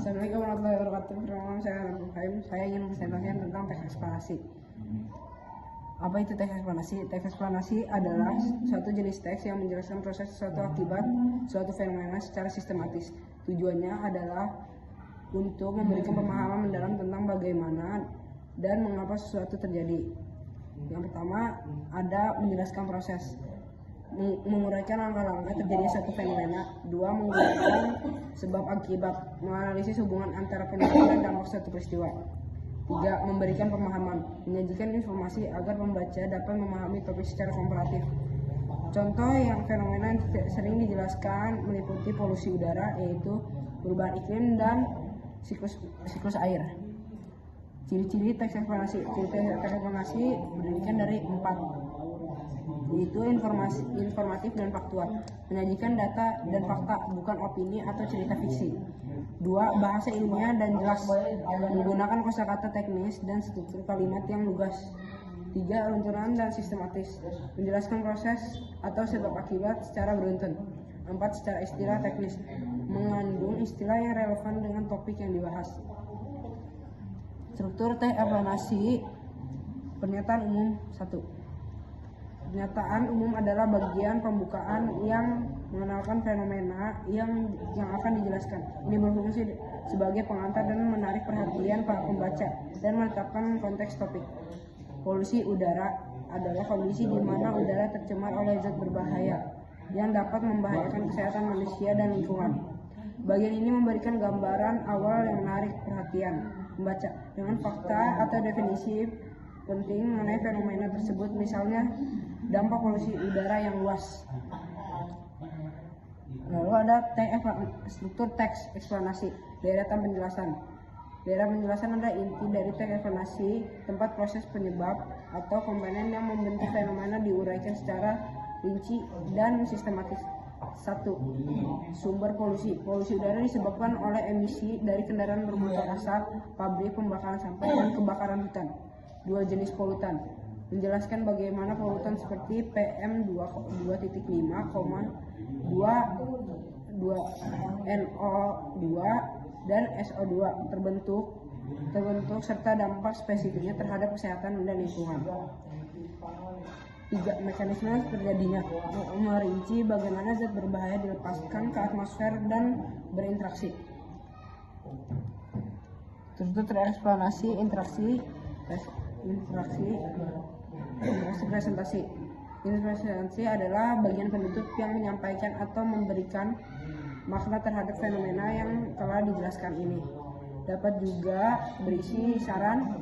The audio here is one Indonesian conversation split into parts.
Assalamualaikum warahmatullahi wabarakatuh. Perkenalkan saya Rahman Fahim. Saya ingin menceritakan tentang teks eksplorasi. Apa itu teks eksplorasi? Teks eksplorasi adalah suatu jenis teks yang menjelaskan proses suatu akibat suatu fenomena secara sistematis. Tujuannya adalah untuk memberikan pemahaman mendalam tentang bagaimana dan mengapa sesuatu terjadi. Yang pertama ada menjelaskan proses, menguraikan langkah-langkah terjadinya suatu fenomena. Dua, menggunakan sebab akibat, menganalisis hubungan antara fenomena dan dampak suatu peristiwa. Tiga, memberikan pemahaman, menyajikan informasi agar pembaca dapat memahami topik secara komparatif. Contoh yang fenomena yang sering dijelaskan meliputi polusi udara, yaitu perubahan iklim dan siklus air. Ciri-ciri teks eksplorasi. Ciri teks eksplorasi berdirikan dari 4, yaitu informatif dan faktual, menyajikan data dan fakta, bukan opini atau cerita fiksi. 2, bahasa ilmiah dan jelas, menggunakan kosakata teknis dan struktur kalimat yang lugas. 3, runtunan dan sistematis, menjelaskan proses atau sebab akibat secara beruntun. 4, secara istilah teknis, mengandung istilah yang relevan dengan topik yang dibahas. Struktur teks eksplorasi. Pernyataan umum. 1. Pernyataan umum adalah bagian pembukaan yang mengenalkan fenomena yang akan dijelaskan. Ini berfungsi sebagai pengantar dan menarik perhatian para pembaca dan menetapkan konteks topik. Polusi udara adalah kondisi di mana udara tercemar oleh zat berbahaya yang dapat membahayakan kesehatan manusia dan lingkungan. Bagian ini memberikan gambaran awal yang menarik perhatian pembaca dengan fakta atau definisi penting mengenai fenomena tersebut, misalnya dampak polusi udara yang luas. Lalu ada struktur teks eksplorasi, deretan penjelasan. Deretan penjelasan adalah inti dari teks eksplorasi, tempat proses penyebab atau komponen yang membentuk fenomena diuraikan secara rinci dan sistematis. 1. Sumber polusi. Polusi udara disebabkan oleh emisi dari kendaraan bermotor asal, pabrik pembakaran sampah, dan kebakaran hutan. 2. Jenis polutan. Menjelaskan bagaimana polutan seperti PM2.5, 2 NO2 dan SO2 terbentuk serta dampak spesifiknya terhadap kesehatan dan lingkungan. 3. Mekanisme terjadinya, merinci bagaimana zat berbahaya dilepaskan ke atmosfer dan berinteraksi. Struktur tereksplorasi, interaksi presentasi. Presentasi adalah bagian penutup yang menyampaikan atau memberikan makna terhadap fenomena yang telah dijelaskan ini. Dapat juga berisi saran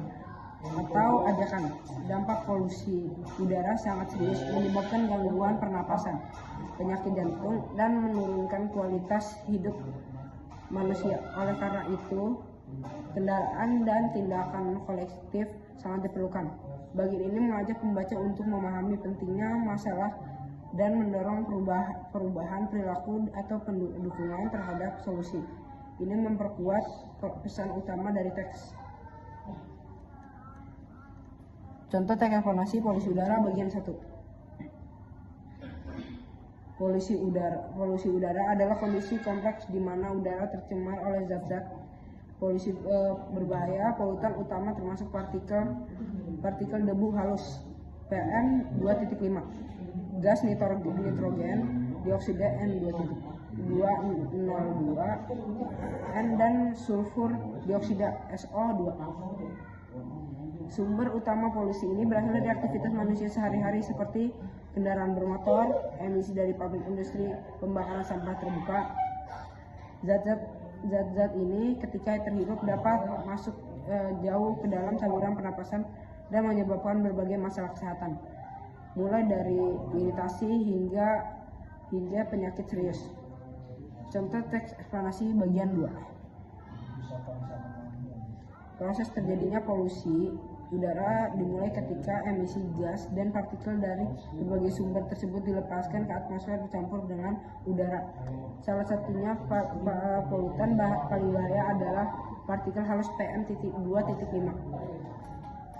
atau ajakan. Dampak polusi udara sangat serius, menyebabkan gangguan pernapasan, penyakit jantung, dan menurunkan kualitas hidup manusia. Oleh karena itu, kendaraan dan tindakan kolektif sangat diperlukan. Bagian ini mengajak pembaca untuk memahami pentingnya masalah dan mendorong perubahan perilaku atau pendukungan terhadap solusi. Ini memperkuat pesan utama dari teks. Contoh teks eksplorasi polusi udara bagian 1. Polusi udara adalah kondisi kompleks di mana udara tercemar oleh zat-zat polusi berbahaya. Polutan utama termasuk partikel debu halus PM2.5, gas nitrogen dioksida N2.202 N dan sulfur dioksida SO2. Sumber utama polusi ini berasal dari aktivitas manusia sehari-hari seperti kendaraan bermotor, emisi dari pabrik industri, pembakaran sampah terbuka. Zat-zat ini ketika terhirup dapat masuk jauh ke dalam saluran pernapasan dan menyebabkan berbagai masalah kesehatan, mulai dari iritasi hingga penyakit serius. Contoh teks eksplorasi bagian 2. Proses terjadinya polusi udara dimulai ketika emisi gas dan partikel dari berbagai sumber tersebut dilepaskan ke atmosfer bercampur dengan udara. Salah satunya polutan paling bahaya adalah partikel halus PM2.5.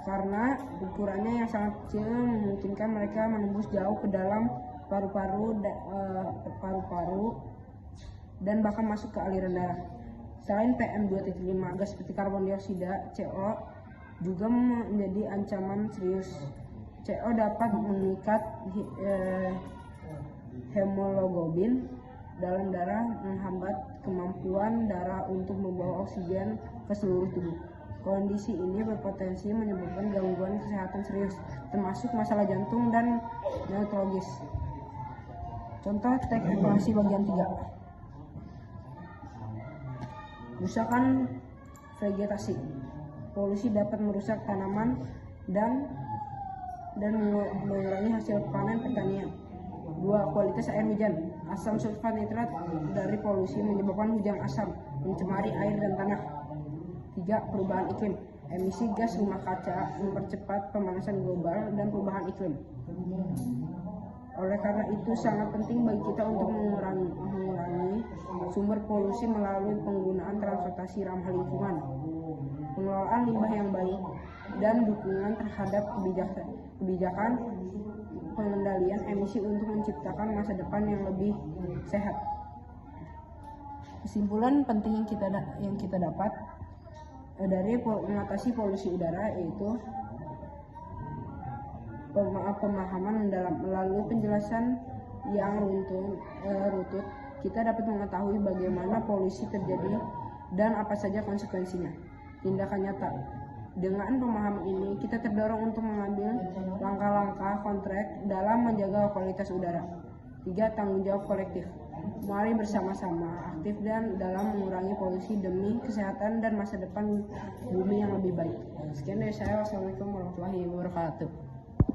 Karena ukurannya yang sangat kecil memungkinkan mereka menembus jauh ke dalam paru-paru dan bahkan masuk ke aliran darah. Selain PM2.5, gas seperti karbon dioksida, CO juga menjadi ancaman serius. CO dapat mengikat hemoglobin dalam darah, menghambat kemampuan darah untuk membawa oksigen ke seluruh tubuh. Kondisi ini berpotensi menyebabkan gangguan kesehatan serius, termasuk masalah jantung dan neurologis. Contoh teks evaluasi bagian 3. Kerusakan vegetasi. Polusi dapat merusak tanaman dan mengurangi hasil panen pertanian. 2. Kualitas air hujan. Asam sulfat nitrat dari polusi menyebabkan hujan asam, mencemari air dan tanah. 3. Perubahan iklim. Emisi gas rumah kaca mempercepat pemanasan global dan perubahan iklim. Oleh karena itu sangat penting bagi kita untuk mengurangi sumber polusi melalui penggunaan transportasi ramah lingkungan, pengelolaan limbah yang baik, dan dukungan terhadap kebijakan pengendalian emisi untuk menciptakan masa depan yang lebih sehat. Kesimpulan penting yang kita dapat dari mengatasi polusi udara yaitu pemahaman mendalam. Melalui penjelasan yang runtut, kita dapat mengetahui bagaimana polusi terjadi dan apa saja konsekuensinya. Tindakan nyata. Dengan pemahaman ini, kita terdorong untuk mengambil langkah-langkah konkret dalam menjaga kualitas udara. 3. Tanggung jawab kolektif. Mari bersama-sama aktif dan dalam mengurangi polusi demi kesehatan dan masa depan bumi yang lebih baik. Sekian dari saya. Wassalamualaikum warahmatullahi wabarakatuh.